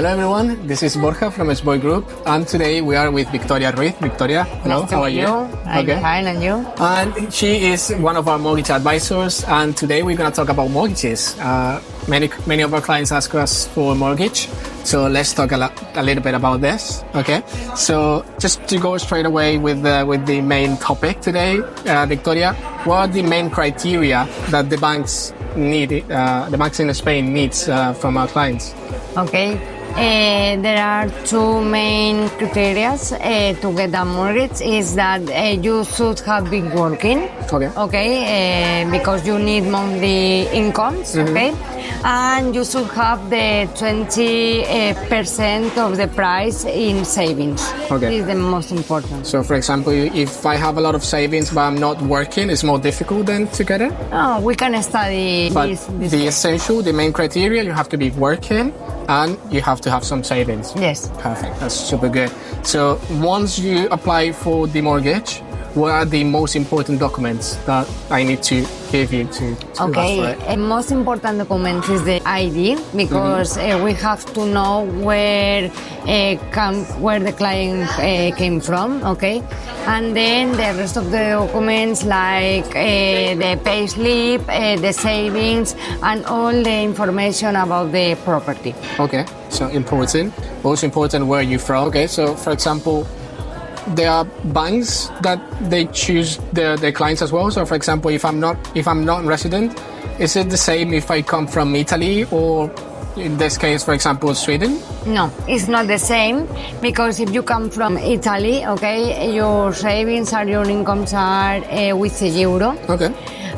Hello everyone, this is Borja from SBoy Group, and today we are with Victoria Ruiz. Victoria, hello, Nice to how are meet you? I'm fine, and you? And she is one of our mortgage advisors, and today we're going to talk about mortgages. Many of our clients ask us for a mortgage, so let's talk a little bit about this. Okay, so just to go straight away with the main topic today, Victoria, what are the main criteria that the banks in Spain needs from our clients? Okay. There are two main criteria to get a mortgage. Is that you should have been working. Okay. Because you need monthly incomes. Mm-hmm. Okay, and you should have the 20% of the price in savings. Okay. This is the most important. So, for example, if I have a lot of savings but I'm not working, it's more difficult then to get it? Oh, we can study But this. the essential, the main criteria, you have to be working and you have to have some savings. Yes. Perfect. That's super good. So once you apply for the mortgage, what are the most important documents that I need to give you to Okay, ask for it? most important document is the ID because we have to know where the client came from. Okay, and then the rest of the documents like the payslip, the savings, and all the information about the property. Okay, so important. Most important, where you from? Okay, so for example, there are banks that they choose their clients as well. So, for example, if I'm not resident, is it the same if I come from Italy or, in this case, for example, Sweden? No, it's not the same because if you come from Italy, okay, your savings or your incomes are with the euro. Okay.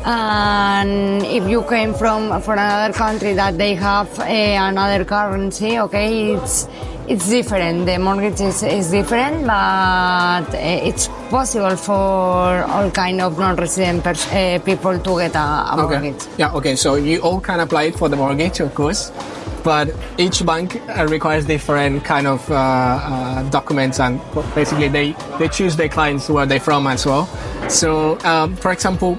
And if you came from another country that they have another currency, okay, it's different. The mortgage is different, but it's possible for all kind of non-resident people to get a mortgage. Okay. Yeah. Okay. So you all can apply for the mortgage, of course, but each bank requires different kind of documents, and basically they choose their clients where they're from as well. So, for example,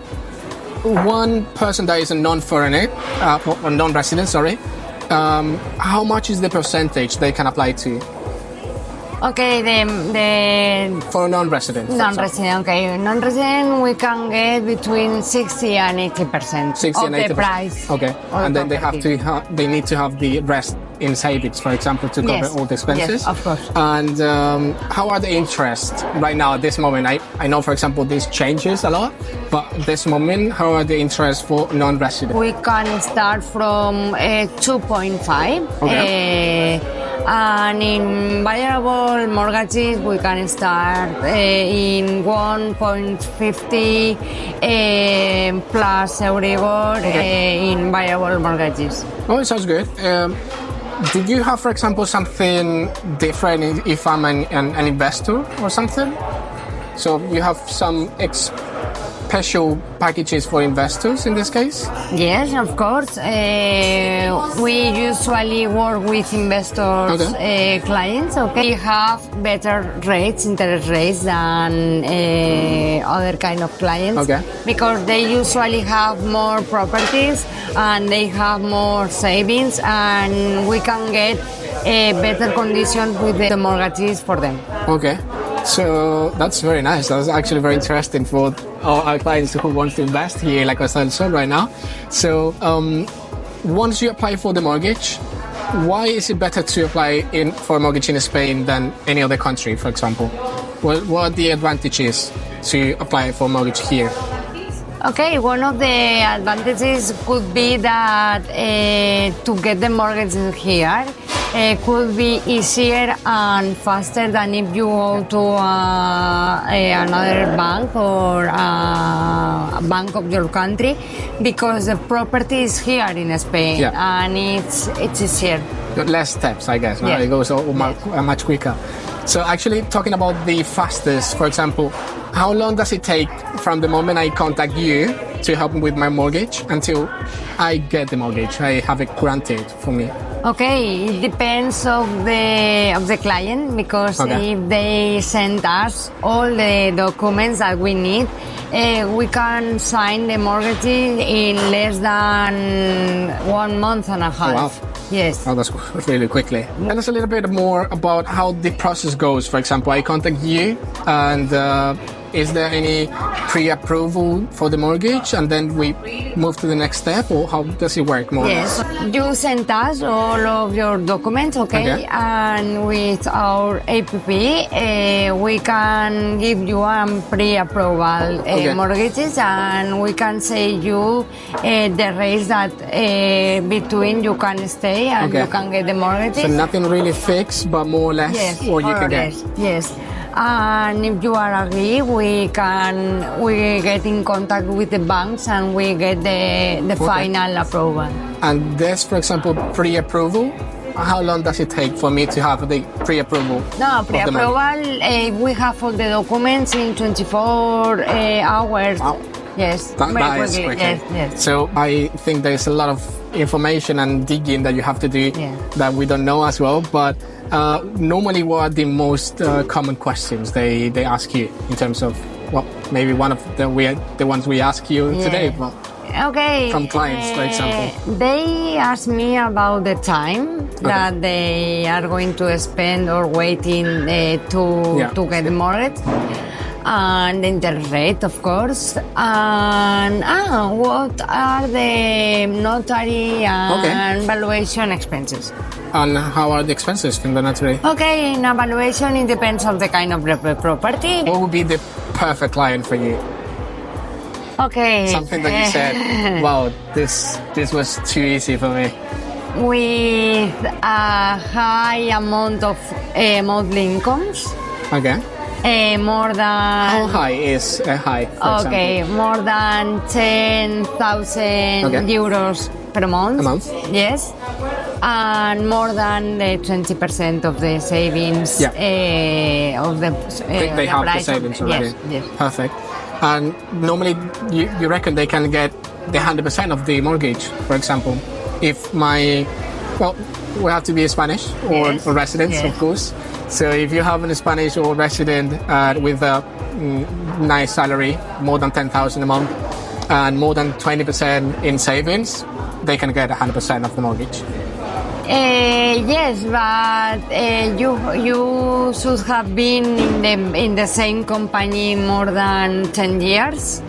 one person that is a non-foreigner, or non-resident, sorry. How much is the percentage they can apply to? Okay, the for a non-resident. Non-resident, okay. Non-resident, we can get between 60 and 80% 60 of and 80%. the price. Okay, and then they need to have the rest in savings, for example, to cover all the expenses. Yes, of course. And how are the interests right now at this moment? I know, for example, this changes a lot, but at this moment, how are the interests for non-resident? We can start from 2.5. Okay. And in variable mortgages, we can start in 1.50 plus Euribor in variable mortgages. Oh, it sounds good. Do you have, for example, something different if I'm an investor or something? So you have some special packages for investors in this case? Yes, of course. We usually work with investors, clients. Okay, we have better rates, interest rates than other kind of clients. Okay. Because they usually have more properties and they have more savings, and we can get better conditions with the mortgages for them. Okay. So that's very nice. That's actually very interesting for our clients who want to invest here like Costa del Sol right now. So once you apply for the mortgage, why is it better to apply for a mortgage in Spain than any other country, for example? What are the advantages to apply for a mortgage here? Okay, one of the advantages could be that to get the mortgage here could be easier and faster than if you go to another bank or a bank of your country, because the property is here in Spain and it's easier. Less steps, I guess. Yes. It goes much quicker. So actually talking about the fastest, for example, how long does it take from the moment I contact you to help me with my mortgage until I get the mortgage, I have it granted for me? Okay, it depends of the client, because if they send us all the documents that we need, we can sign the mortgage in less than 1 month and a half. Wow. Yes. Oh, that's really quickly. Tell us a little bit more about how the process goes. For example, I contact you, and is there any pre-approval for the mortgage, and then we move to the next step, or how does it work more? Yes, you send us all of your documents, okay? And with our APP, we can give you a pre-approval mortgages, and we can say you the rates that between you can stay and you can get the mortgages. So nothing really fixed, but more or less what you can get. Yes. And if you are agree, we get in contact with the banks and we get the final approval. And this, for example, pre-approval, how long does it take for me to have the pre-approval? No, pre-approval, we have all the documents in 24 hours. Wow. Yes, that is quick. Yes. So I think there's a lot of information and digging that you have to do that we don't know as well. But normally, what are the most common questions they ask you in terms of, well, maybe one of the ones we ask you today, but from clients, for example. They ask me about the time that they are going to spend or waiting to get the mortgage. And the interest rate, of course, and what are the notary and valuation expenses? And how are the expenses from the notary? Okay, in a valuation, it depends on the kind of property. What would be the perfect client for you? Okay. Something that you said, wow, this was too easy for me. With a high amount of monthly incomes. Okay. More than... How high is high, for example? More than 10,000 euros per month. A month? Yes. And more than the 20% of the savings of the they have the savings already. Yes. Perfect. And normally, you reckon they can get the 100% of the mortgage, for example, if we have to be a Spanish or residents, of course. So if you have a Spanish or resident with a nice salary, more than 10,000 a month, and more than 20% in savings, they can get 100% of the mortgage. Yes, but you should have been in the same company more than 10 years.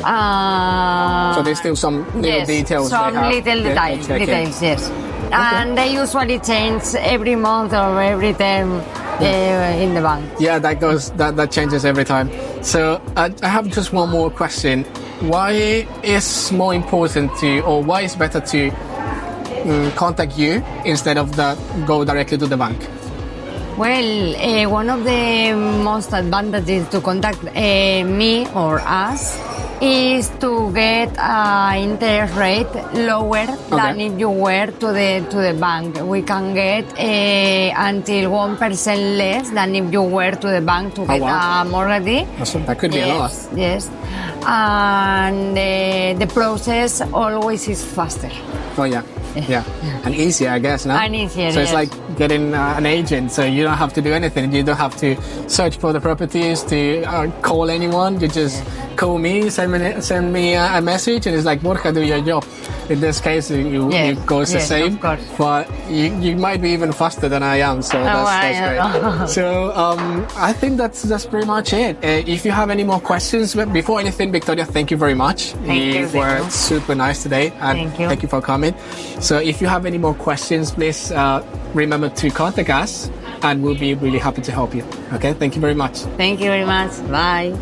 So there's still some little details. Some little details, yes. And they usually change every month or every term in the bank. Yeah, that changes every time. So I have just one more question. Why is more important or why is better to contact you instead of go directly to the bank? Well, one of the most advantages to contact me or us is to get an interest rate lower than if you were to the bank. We can get until 1% less than if you were to the bank to get a mortgage. That could be a lot. Yes, and the process always is faster. Oh yeah. And easier, I guess, no? And easier, so it's like getting an agent, so you don't have to do anything. You don't have to search for the properties, to call anyone. You just call me, send me a message, and it's like, Borja, do your job. In this case, it goes the same. Of course. But you might be even faster than I am, so that's great. So I think that's pretty much it. If you have any more questions, before anything, Victoria, thank you very much. You were super nice today, and thank you for coming. So if you have any more questions, please remember to contact us, and we'll be really happy to help you. Okay, thank you very much. Thank you very much. Bye.